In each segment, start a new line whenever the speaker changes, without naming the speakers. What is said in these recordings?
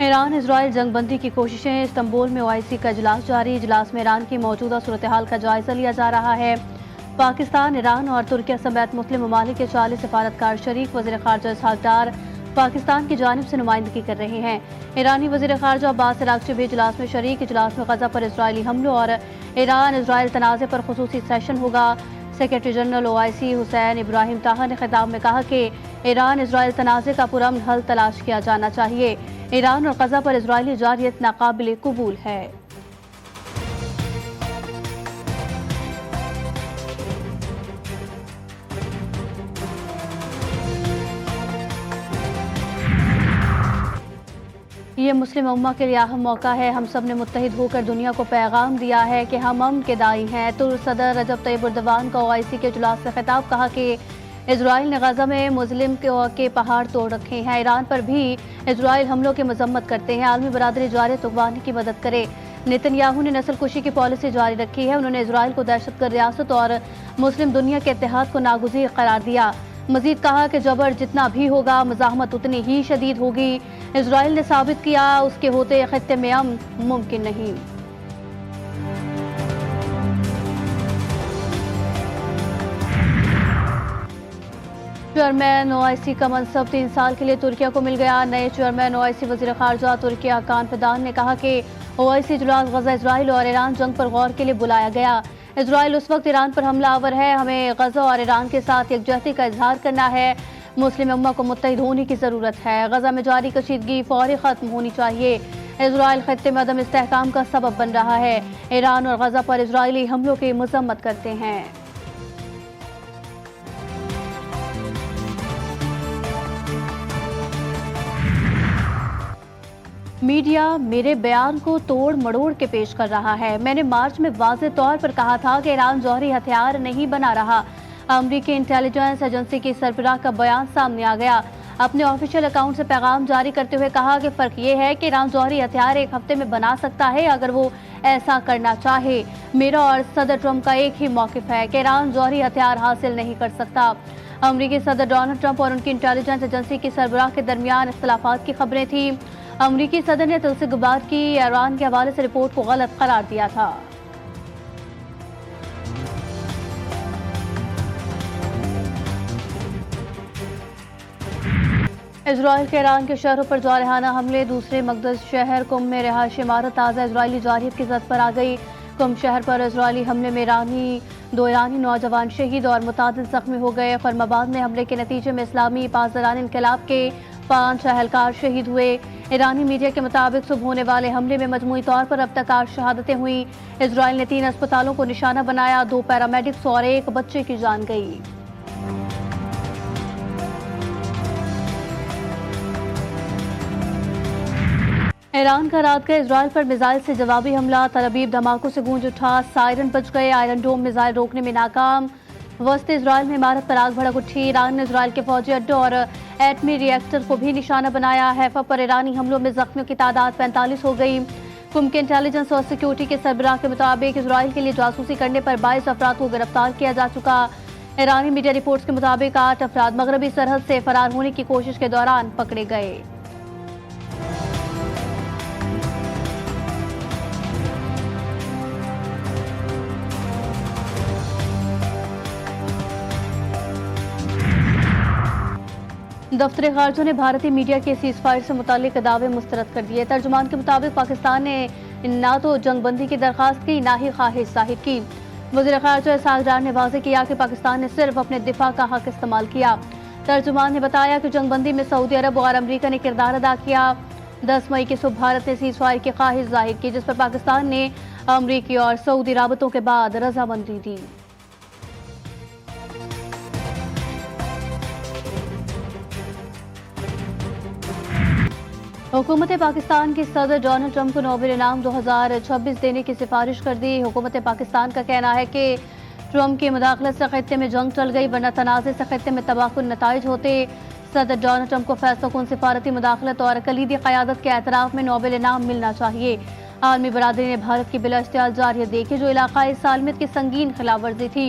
Iran Israel जंगबंदी की कोशिशें। Istanbul में ओआईसी का इजलास जारी। इजलास में ईरान की मौजूदा सूरत हाल का जायजा लिया जा रहा है। पाकिस्तान, ईरान और तुर्किया समेत मुस्लिम ममालिक के 40 सफारतकार शरीक। वज़ीर ख़ारजा इसहाक डार पाकिस्तान की जानिब से नुमाइंदगी कर रहे हैं। ईरानी वज़ीर ख़ारजा अब्बास अराग़ची भी इजलास में शरीक। इजलास में गज़ा पर इजरायली हमलों और ईरान इजराइल तनाज़े पर खुसूसी सेशन होगा। Secretary general OIC Hussain Ibrahim ताहा ने खिताब में कहा कि ईरान इजराइल तनाज़े का पुरअमन हल तलाश किया जाना चाहिए। ईरान और गज़ा पर इजरायली जारियत नाकाबिल कबूल है। ये मुस्लिम उम्मा के लिए अहम मौका है। हम सब ने मुत्तहिद होकर दुनिया को पैगाम दिया है कि हम अमन के दाई हैं। तुर्क सदर रजब तैयब एर्दोगान का ओआईसी के इजलास से खिताब। कहा कि इजराइल ने गज़ा में मुस्लिम के पहाड़ तोड़ रखे हैं। ईरान पर भी इजराइल हमलों की मजम्मत करते हैं। आलमी बरादरी जारियत उगवाने की मदद करे। नेतन्याहू ने नस्ल कुशी की पॉलिसी जारी रखी है। उन्होंने इजराइल को दहशतगर्द रियासत और मुस्लिम दुनिया के इत्तेहाद को नागुज़ीर करार दिया। मजीद कहा कि जबर जितना भी होगा मज़ाहमत उतनी ही शदीद होगी। इजराइल ने साबित किया उसके होते खित्ते में अमन मुमकिन नहीं। चेयरमैन ओआईसी का मनसब 3 साल के लिए तुर्किया को मिल गया। नए चेयरमैन ओआईसी वज़ीर ख़ारजा तुर्किया हाकान फिदान ने कहा कि ओआईसी इजलास गज़ा, इजराइल और ईरान जंग पर गौर के लिए बुलाया गया। इजराइल उस वक्त ईरान पर हमलावर है। हमें गज़ा और ईरान के साथ यकजहती का इजहार करना है। मुस्लिम उम्मा को मुत्तहिद होने की ज़रूरत है। गज़ा में जारी कशीदगी फौरी ख़त्म होनी चाहिए। इजराइल खत्ते में अदम इस्तेहकाम का सबब बन रहा है। ईरान और गज़ा पर इजरायली हमलों की मज़म्मत करते हैं। मीडिया मेरे बयान को तोड़ मड़ोड़ के पेश कर रहा है। मैंने मार्च में वाज़ेह तौर पर कहा था कि ईरान जौहरी हथियार नहीं बना रहा। अमरीकी इंटेलिजेंस एजेंसी की सरबराह का बयान सामने आ गया। अपने ऑफिशियल अकाउंट से पैगाम जारी करते हुए कहा कि फ़र्क ये है कि ईरान जौहरी हथियार एक हफ्ते में बना सकता है अगर वो ऐसा करना चाहे। मेरा और सदर ट्रंप का एक ही मौक़िफ़ है कि ईरान जौहरी हथियार हासिल नहीं कर सकता। अमरीकी सदर डोनाल्ड ट्रंप और उनकी इंटेलिजेंस एजेंसी की सरबराह के दरमियान इख्तलाफात की खबरें थीं। अमरीकी सदर ने तुलसी गबार की ईरान के हवाले से रिपोर्ट को गलत करार दिया था। इजराइल के ईरान के शहरों पर जारहाना हमले। दूसरे मकदस शहर कुम में रिहायशी इमारत ताज़ा इजरायली जारियत की जद पर आ गई। कुम शहर पर इजरायली हमले में दो ईरानी नौजवान शहीद और मुतादिल जख्मी हो गए। फर्माबाद में हमले के नतीजे में इस्लामी पासदारान इनकलाब के 5 अहलकार शहीद हुए। ईरानी मीडिया के मुताबिक सुबह होने वाले हमले में मजमूई तौर पर अब तक 8 शहादतें हुई। इजराइल ने 3 अस्पतालों को निशाना बनाया। 2 पैरामेडिक्स और 1 बच्चे की जान गई। ईरान का रात का इजराइल पर मिसाइल से जवाबी हमला। तल अबीब धमाकों से गूंज उठा। सायरन बज गए। आयरन डोम मिसाइल रोकने में नाकाम। वस्ती इजराइल में इमारत पर आग भड़क उठी। ईरान ने इजराइल के फौजी अड्डों और एटमी रिएक्टर को भी निशाना बनाया। हैफा पर ईरानी हमलों में जख्मियों की तादाद 45 हो गई। कुम के इंटेलिजेंस और सिक्योरिटी के सरबराह के मुताबिक इजराइल के लिए जासूसी करने पर 22 अफराद को गिरफ्तार किया जा चुका। ईरानी मीडिया रिपोर्ट्स के मुताबिक 8 अफराद मगरबी सरहद से फरार होने की कोशिश के दौरान पकड़े गए। दफ्तर खारजा ने भारतीय मीडिया के सीज फायर से मुतालिक दावे मुस्तरद कर दिए। तर्जुमान के मुताबिक पाकिस्तान ने ना तो जंगबंदी की दरख्वास्त की ना ही ख्वाहिश जाहिर की। वज़ीर ख़ारजा इसहाक डार ने वाज़ेह किया कि पाकिस्तान ने सिर्फ अपने दिफा का हक इस्तेमाल किया। तर्जुमान ने बताया कि जंगबंदी में सऊदी अरब और अमरीका ने किरदार अदा किया। 10 मई की सुबह भारत ने सीज फायर की ख्वाहिश जाहिर की, जिस पर पाकिस्तान ने अमरीकी और सऊदी राबतों के बाद रजामंदी दी। हुकूमत पाकिस्तान के सदर डोनाल्ड ट्रंप को नोबेल इनाम 2026 देने की सिफारिश कर दी। हुकूमत पाकिस्तान का कहना है कि ट्रंप की मुदाखलत से खत्ते में जंग टल गई, वरना तनाज़े से खत्ते में तबाहकुन नताइज होते। सदर डोनाल्ड ट्रंप को फैसलाकुन सिफारती मुदाखलत और कलीदी क़यादत के एतराफ़ में नोबेल इनाम मिलना चाहिए। आलमी बरादरी ने भारत की बिला इश्तियाल जारियत देखी, जो इलाक़ाई सालमियत की संगीन खिलाफ वर्जी थी।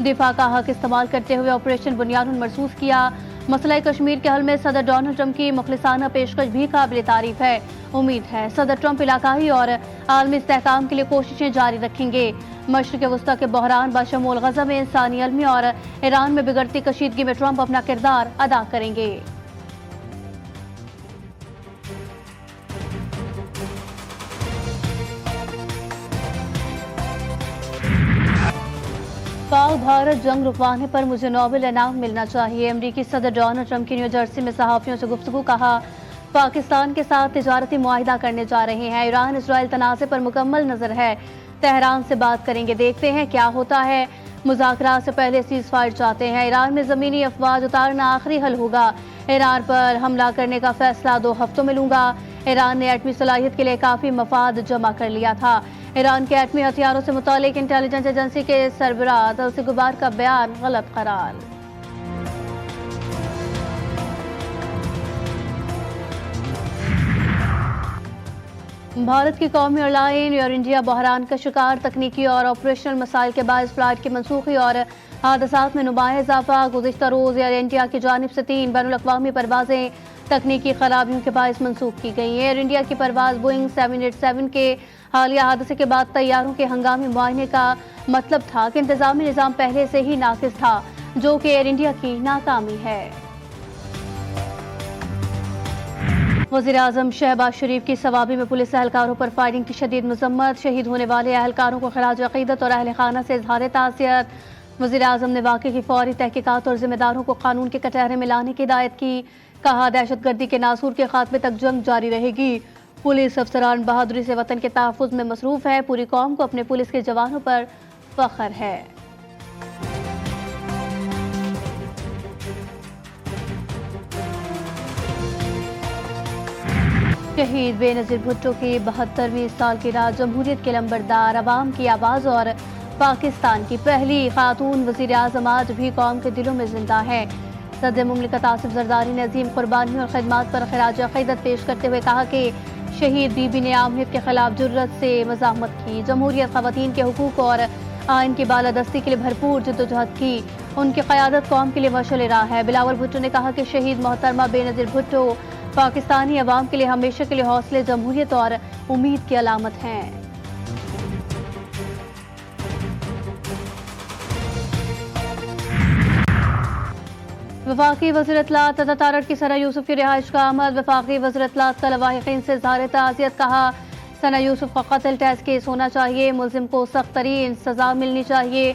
दिफा का हक इस्तेमाल करते हुए ऑपरेशन बुनियाद महसूस किया। मसला कश्मीर के हल में सदर डोनाल्ड ट्रंप की मुखलिसाना पेशकश भी काबिल तारीफ है। उम्मीद है सदर ट्रंप इलाकाई और आलमी इस्तेहकाम के लिए कोशिशें जारी रखेंगे। मशरिक़ वस्ता के बहरान बशमूल गज़ा में इंसानी अलमी और ईरान में बिगड़ती कशीदगी में ट्रंप अपना किरदार अदा करेंगे। पाक भारत जंग रुकवाने पर मुझे नोबेल इनाम मिलना चाहिए। अमरीकी सदर डोनाल्ड ट्रंप की न्यू जर्सी में सहाफ़ियों से गुफ्तगू। कहा, पाकिस्तान के साथ तिजारती मुआहिदा करने जा रहे हैं। ईरान इसराइल तनाज़े पर मुकम्मल नजर है। तेहरान से बात करेंगे, देखते हैं क्या होता है। मुज़ाकरात से पहले सीज़ फायर चाहते हैं। ईरान में ज़मीनी अफवाज उतारना आखिरी हल होगा। ईरान पर हमला करने का फैसला 2 हफ्तों में लूंगा। ईरान ने एटमी सलाहियत के लिए काफ़ी मफाद जमा कर लिया था। ईरान के एटमी हथियारों से मुतालिक इंटेलिजेंस एजेंसी के सरबराह तुलसी गुबार का बयान गलत करार। भारत की कौमी एयरलाइन एयर इंडिया बहरान का शिकार। तकनीकी और ऑपरेशनल मसाइल के बायस फ्लाइट की मनसूखी और हादसात में नुमाया इजाफा। गुज़िश्ता रोज़ एयर इंडिया की जानिब से 3 बैनुल-अक़वामी परवाजें तकनीकी खराबियों के बायस मनसूख की गई। एयर इंडिया की परवाज बोइंग 787 के हालिया हादसे के बाद तैयारों के हंगामी मुआयने का मतलब था कि इंतजामी निज़ाम पहले से ही नाकिस था, जो कि एयर इंडिया की नाकामी है। वज़ीर आज़म शहबाज शरीफ की सवाबी में पुलिस एहलकारों पर फायरिंग की शदीद मजम्मत। शहीद होने वाले एहलकारों को खराज अक़ीदत और अहल खाना से इज़हार ताज़ियत। वज़ीर आज़म ने वाक़े की फौरी तहकीकात और जिम्मेदारों को कानून के कटहरे में लाने की हिदायत की। कहा, दहशतगर्दी के नासूर के खात्मे तक जंग जारी रहेगी। पुलिस अफसरान बहादुरी से वतन के तहफ़्फ़ुज़ में मसरूफ़ है। पूरी कौम को अपने पुलिस के जवानों पर फ़ख्र है। शहीद बेनज़ीर भुट्टो की 72वीं सालगिरह। जमहूरियत के लंबरदार, अवाम की आवाज़ और पाकिस्तान की पहली खातून वज़ीर आज़म आज भी कौम के दिलों में जिंदा है। सदर मुमलिकत आसिफ ज़रदारी ने अजीम कुर्बानियों और खिदमात पर खराज अक़ीदत पेश करते हुए कहा कि शहीद बीबी ने आमरीत के खिलाफ जुर्रत से मज़ाहमत की। जमहूरियत ख़वातीन के हुकूक और आइन की बालादस्ती के लिए भरपूर जद्दोजहद की। उनकी क़यादत कौम के लिए मशअल राह है। बिलावल भुट्टो ने कहा कि शहीद मोहतरमा बेनज़ीर भुट्टो पाकिस्तानी अवाम के लिए हमेशा के लिए हौसले, जमहूरियत और उम्मीद की अलामत हैं। वफाकी वज़ीर इत्तलात अता तारड़ की सना यूसुफ की रिहाइश का आमद। वफाकी वज़ीर इत्तलात का लवाहिकीन से इज़हार ताज़ियत। कहा, सना यूसुफ का कत्ल टेस्ट केस होना चाहिए। मुल्ज़िम को सख्त तरीन सजा मिलनी चाहिए।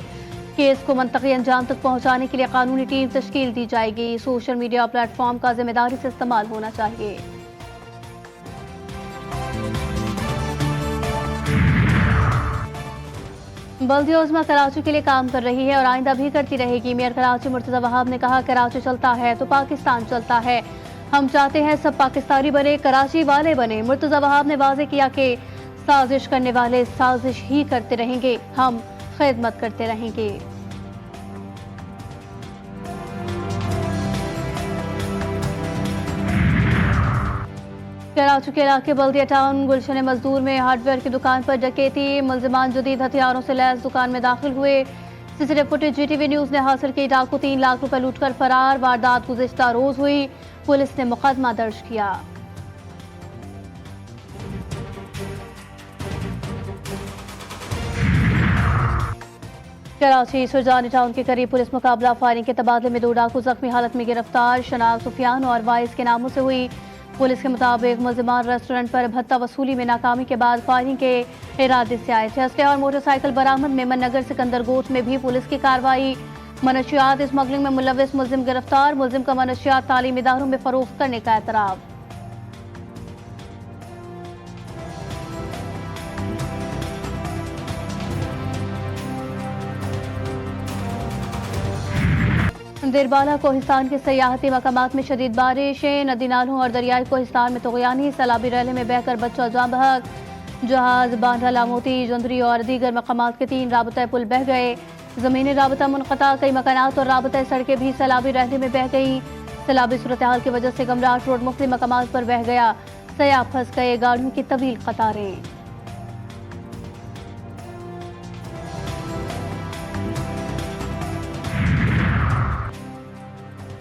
केस को मंतकी अंजाम तक पहुँचाने के लिए कानूनी टीम तश्कील दी जाएगी। सोशल मीडिया प्लेटफॉर्म का जिम्मेदारी से इस्तेमाल होना चाहिए। बल्दिया उज़्मा कराची के लिए काम कर रही है और आइंदा भी करती रहेगी। मेयर कराची मुर्तज़ा वहाब ने कहा, कराची चलता है तो पाकिस्तान चलता है। हम चाहते हैं सब पाकिस्तानी बने, कराची वाले बने। मुर्तज़ा वहाब ने वाज़ेह किया कि साजिश करने वाले साजिश ही करते रहेंगे, हम खिदमत करते रहेंगे। कराची के इलाके बल्दिया टाउन गुलशन मजदूर में हार्डवेयर की दुकान पर डकैती। मुल्जिमान जदीद हथियारों से लैस दुकान में दाखिल हुए। सीसीटीवी फुटेज जीटीवी न्यूज ने हासिल की। डाकू 3 लाख रुपए लूटकर फरार। वारदात गुज़िश्ता रोज हुई। पुलिस ने मुकदमा दर्ज किया। कराची सुरजानी टाउन के करीब पुलिस मुकाबला फायरिंग के तबादले में 2 डाकू जख्मी हालत में गिरफ्तार। शनाख्त सुफियान और वाइस के नामों से हुई। पुलिस के मुताबिक मुल्जिमान रेस्टोरेंट पर भत्ता वसूली में नाकामी के बाद फायरिंग के इरादे से आए थे। असलहा और मोटरसाइकिल बरामद। मेमन नगर सिकंदर गोट में भी पुलिस की कार्रवाई। मनशियात स्मगलिंग में मुलविस मुल्जिम गिरफ्तार। मुल्जिम का मनशियात तालीमी इदारों में फरोख्त करने का एतराफ़। देरबाला कोहिस्तान के सयाहती मकामात में शदीद बारिशें। नदी नालों और दरियाई कोहिस्तान में तुग़यानी। सैलाबी रैले में बहकर बच्चा जाँ बहक। जहाज बांधा लामोती जुंदरी और दीगर मकामात के 3 राबता पुल बह गए। ज़मीनी राबता मुनक़ता। कई मकानात और राबता सड़कें भी सैलाबी रैले में बह गई। सैलाबी सूरत हाल की वजह से गमराट रोड मुख्तलिफ मकामात पर बह गया। सयाह फंस गए। गाड़ियों की तवील कतारें।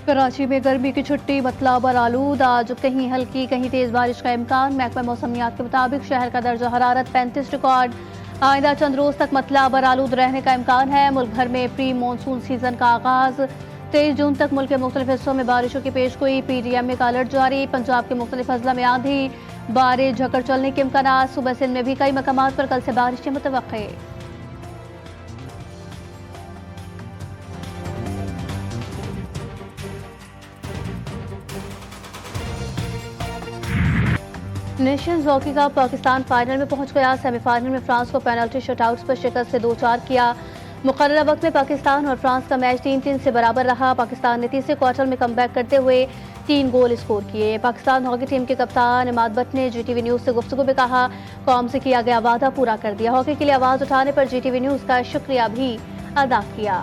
कराची में गर्मी की छुट्टी मतलब आलूद, आज कहीं हल्की कहीं तेज बारिश का इम्कान। महकमा मौसमियात के मुताबिक शहर का दर्जा हरारत 35 रिकॉर्ड। आइंदा चंद रोज तक मतलब आलूद रहने का इम्कान है। मुल्क भर में प्री मानसून सीजन का आगाज। 23 जून तक मुल्क के मुख्तलिफ हिस्सों में बारिशों की पेशगोई। PDM का अलर्ट जारी। पंजाब के मुख्तलिफ अजला में आंधी बारिश झकड़ चलने के इम्कान। सुबह सिंध में भी कई मकामात पर कल से बारिश मुतवक्के। Nations hockey cup Pakistan final में पहुंच गया। सेमीफाइनल में फ्रांस को पेनल्टी शटआउट्स पर शिकस्त से 2-4 किया। मुकर्ररा वक्त में पाकिस्तान और फ्रांस का मैच 3-3 से बराबर रहा। पाकिस्तान ने तीसरे क्वार्टर में कमबैक करते हुए 3 गोल स्कोर किए। पाकिस्तान हॉकी टीम के कप्तान इमाद भट्ट ने GTV न्यूज से गुफ्तगू में कहा, कौम से किया गया वादा पूरा कर दिया। हॉकी के लिए आवाज उठाने पर GTV न्यूज का शुक्रिया भी अदा किया।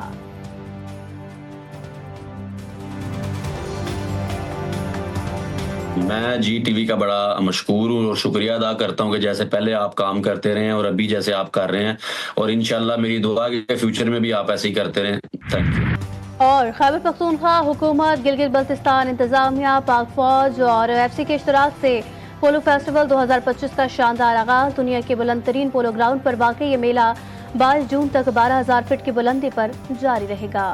मैं GTV का बड़ा मशकूर हूँ और शुक्रिया अदा करता हूँ कि जैसे पहले आप काम करते रहे हैं और अभी जैसे आप कर रहे हैं, और इंशाल्लाह मेरी दुआ के फ्यूचर में भी आप ऐसे ही करते रहें। Thank you.
और खैबर पख्तूनख्वा हुकूमत, गिलगित बल्तिस्तान इंतजामिया, पाक फौज और FC के इश्तराक से पोलो फेस्टिवल 2025 का शानदार आगाज। दुनिया के बुलंद तरीन पोलो ग्राउंड पर वाकई ये मेला 22 जून तक 12,000 फीट की बुलंदी पर जारी रहेगा।